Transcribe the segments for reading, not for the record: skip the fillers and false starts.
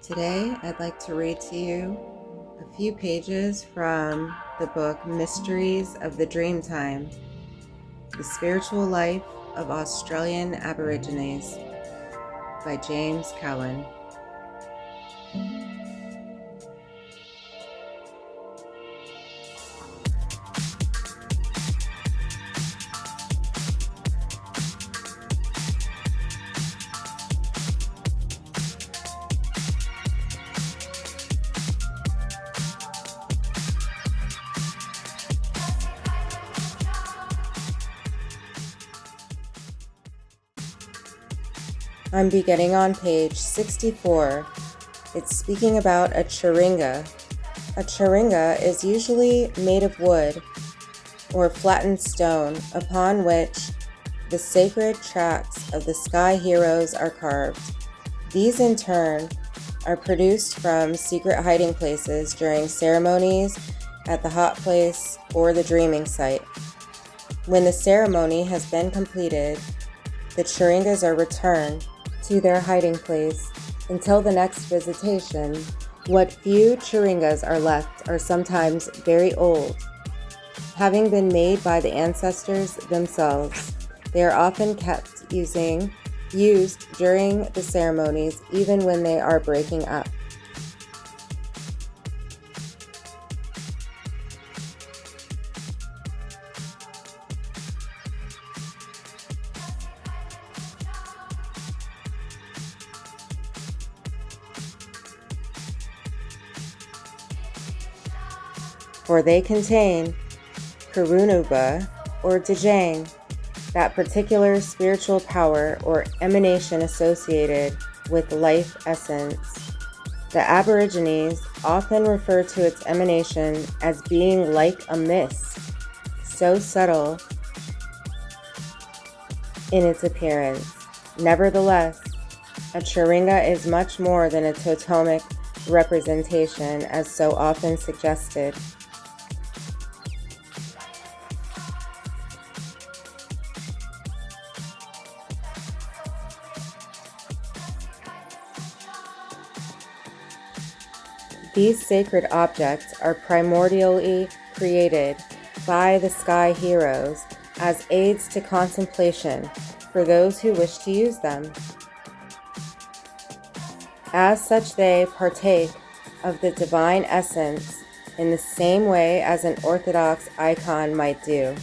Today, I'd like to read to you a few pages from the book Mysteries of the Dreamtime, The Spiritual Life of Australian Aborigines by James Cowan. I'm beginning on page 64. It's speaking about a charinga. A charinga is usually made of wood or flattened stone upon which the sacred tracks of the sky heroes are carved. These in turn are produced from secret hiding places during ceremonies at the hot place or the dreaming site. When the ceremony has been completed, the charingas are returned to their hiding place until the next visitation. What few charingas are left are sometimes very old, having been made by the ancestors themselves. They are often kept used during the ceremonies, even when they are breaking up. For they contain Kurunuba or Djang, that particular spiritual power or emanation associated with life essence. The Aborigines often refer to its emanation as being like a mist, so subtle in its appearance. Nevertheless, a charinga is much more than a totemic representation, as so often suggested. These sacred objects are primordially created by the sky heroes as aids to contemplation for those who wish to use them. As such, they partake of the divine essence in the same way as an Orthodox icon might do.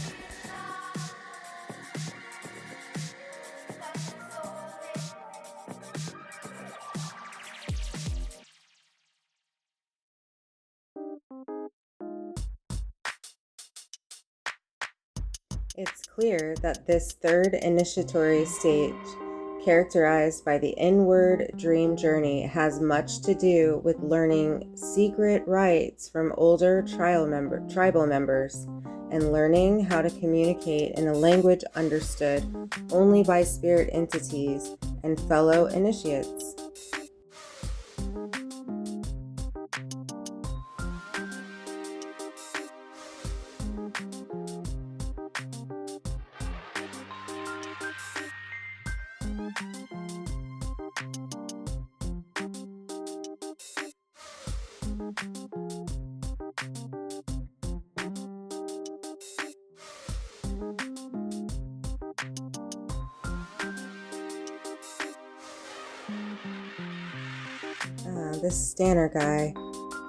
It's clear that this third initiatory stage, characterized by the inward dream journey, has much to do with learning secret rites from older tribal members and learning how to communicate in a language understood only by spirit entities and fellow initiates. This Stanner guy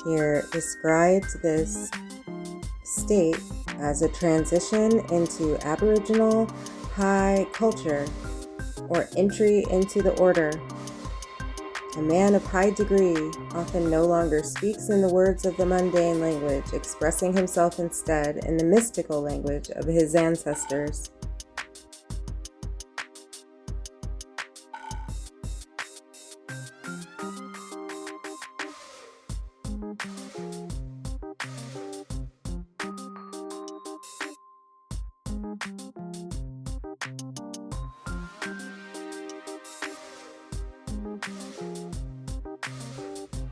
here describes this state as a transition into Aboriginal high culture or entry into the order. A man of high degree often no longer speaks in the words of the mundane language, expressing himself instead in the mystical language of his ancestors.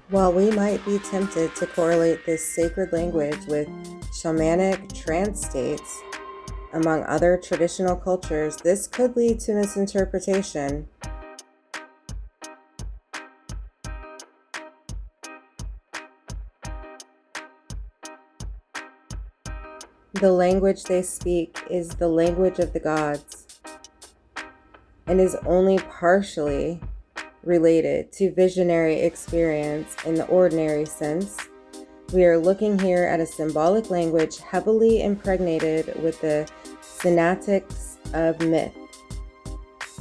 While we might be tempted to correlate this sacred language with shamanic trance states among other traditional cultures, this could lead to misinterpretation. The language they speak is the language of the gods and is only partially related to visionary experience in the ordinary sense. We are looking here at a symbolic language heavily impregnated with the synaptics of myth.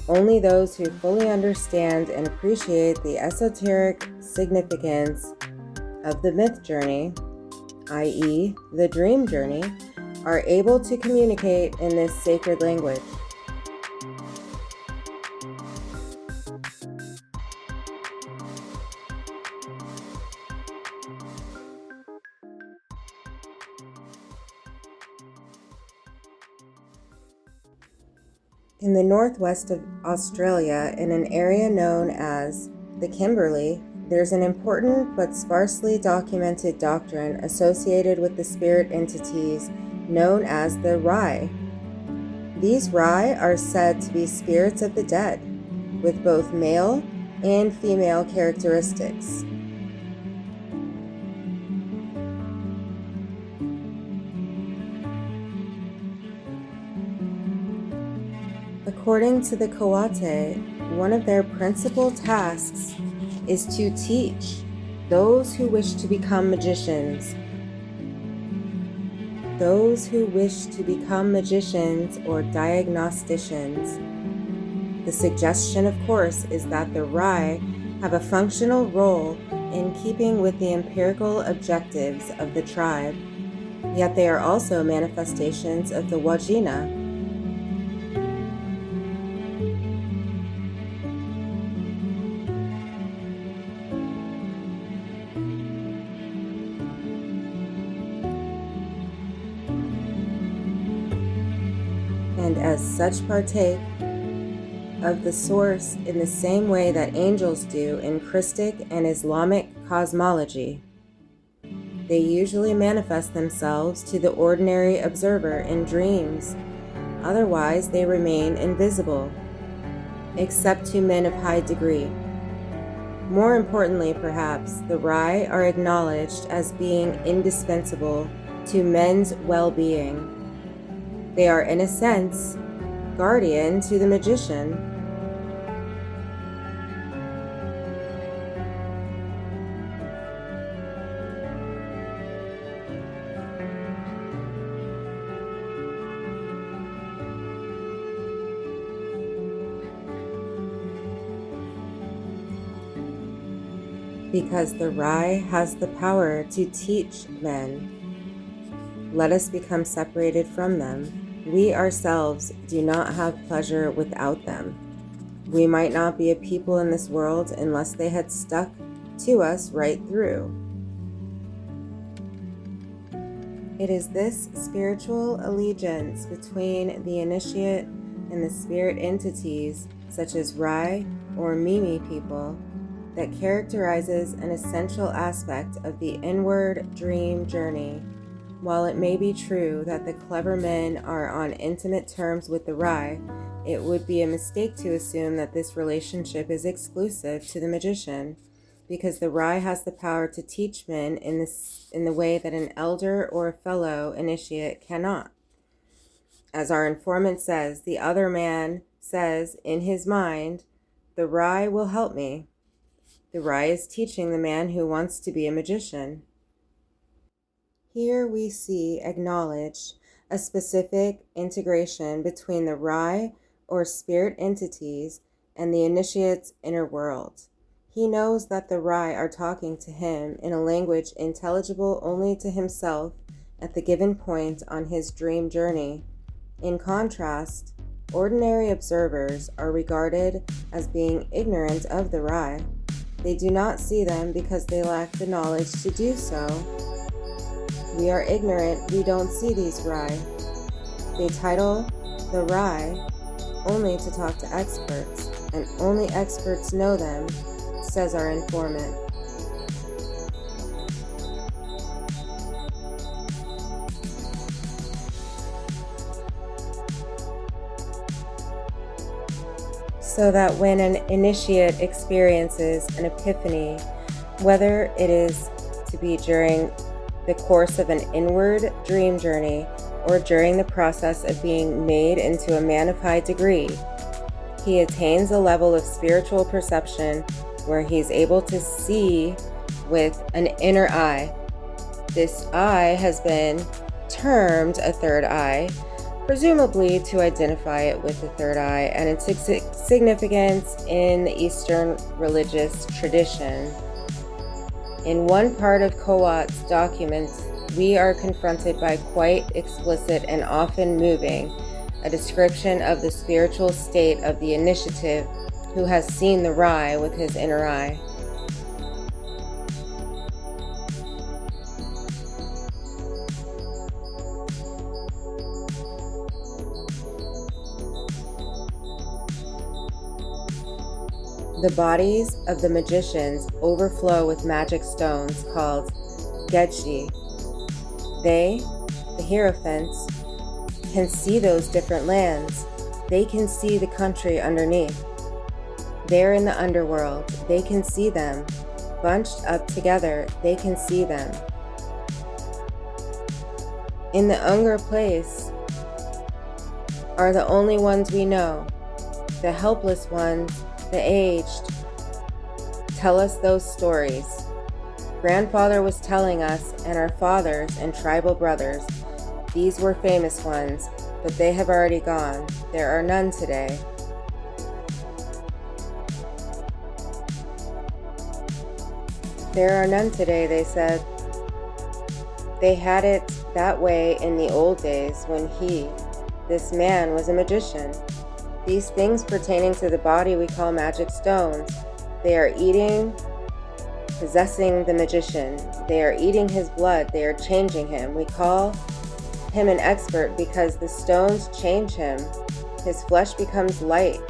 Only those who fully understand and appreciate the esoteric significance of the myth journey, i.e., the dream journey, are able to communicate in this sacred language. In the northwest of Australia, in an area known as the Kimberley, there's an important but sparsely documented doctrine associated with the spirit entities known as the Rai. These Rai are said to be spirits of the dead, with both male and female characteristics. According to the Kawate, one of their principal tasks is to teach those who wish to become magicians. Those who wish to become magicians or diagnosticians. The suggestion, of course, is that the Rai have a functional role in keeping with the empirical objectives of the tribe, yet they are also manifestations of the Wajina. And as such partake of the source in the same way that angels do in Christic and Islamic cosmology. They usually manifest themselves to the ordinary observer in dreams, otherwise they remain invisible, except to men of high degree. More importantly, perhaps, the Rai are acknowledged as being indispensable to men's well-being. They are, in a sense, guardian to the magician. Because the Rai has the power to teach men. Let us become separated from them. We ourselves do not have pleasure without them. We might not be a people in this world unless they had stuck to us right through. It is this spiritual allegiance between the initiate and the spirit entities, such as Rai or Mimi people, that characterizes an essential aspect of the inward dream journey. While it may be true that the clever men are on intimate terms with the Rai, it would be a mistake to assume that this relationship is exclusive to the magician, because the Rai has the power to teach men in the way that an elder or a fellow initiate cannot. As our informant says, the other man says in his mind, "The Rai will help me." The Rai is teaching the man who wants to be a magician. Here we see acknowledged a specific integration between the Rai or spirit entities and the initiate's inner world. He knows that the Rai are talking to him in a language intelligible only to himself at the given point on his dream journey. In contrast, ordinary observers are regarded as being ignorant of the Rai. They do not see them because they lack the knowledge to do so. We are ignorant, we don't see these Rai. They title the Rai only to talk to experts, and only experts know them, says our informant. So that when an initiate experiences an epiphany, whether it is to be during the course of an inward dream journey or during the process of being made into a man of high degree, he attains a level of spiritual perception where he is able to see with an inner eye. This eye has been termed a third eye, presumably to identify it with the third eye and its significance in the Eastern religious tradition. In one part of Kowat's documents, we are confronted by quite explicit and often moving a description of the spiritual state of the initiative who has seen the Rai with his inner eye. The bodies of the magicians overflow with magic stones called Gedji. They, the Hierophants, can see those different lands. They can see the country underneath. They're in the underworld. They can see them. Bunched up together, they can see them. In the Unger place are the only ones we know, the helpless ones, the aged. Tell us those stories. Grandfather was telling us, and our fathers and tribal brothers. These were famous ones, but they have already gone. There are none today. There are none today, they said. They had it that way in the old days when this man, was a magician. These things pertaining to the body we call magic stones, they are possessing the magician. They are eating his blood. They are changing him. We call him an expert because the stones change him. His flesh becomes light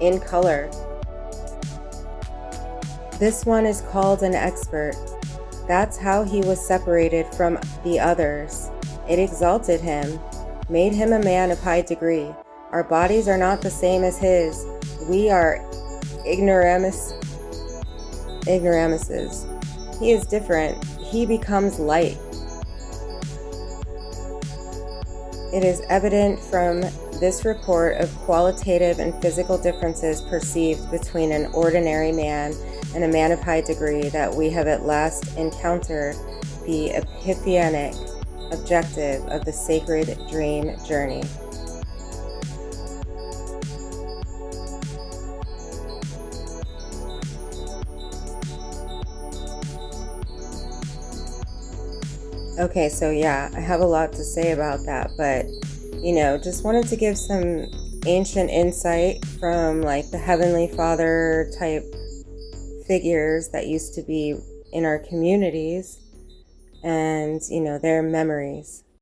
in color. This one is called an expert. That's how he was separated from the others. It exalted him, made him a man of high degree. Our bodies are not the same as his. We are ignoramuses. He is different. He becomes light. It is evident from this report of qualitative and physical differences perceived between an ordinary man and a man of high degree that we have at last encountered the epiphanic objective of the sacred dream journey. Okay, so yeah, I have a lot to say about that, but, just wanted to give some ancient insight from like the Heavenly Father type figures that used to be in our communities and, their memories.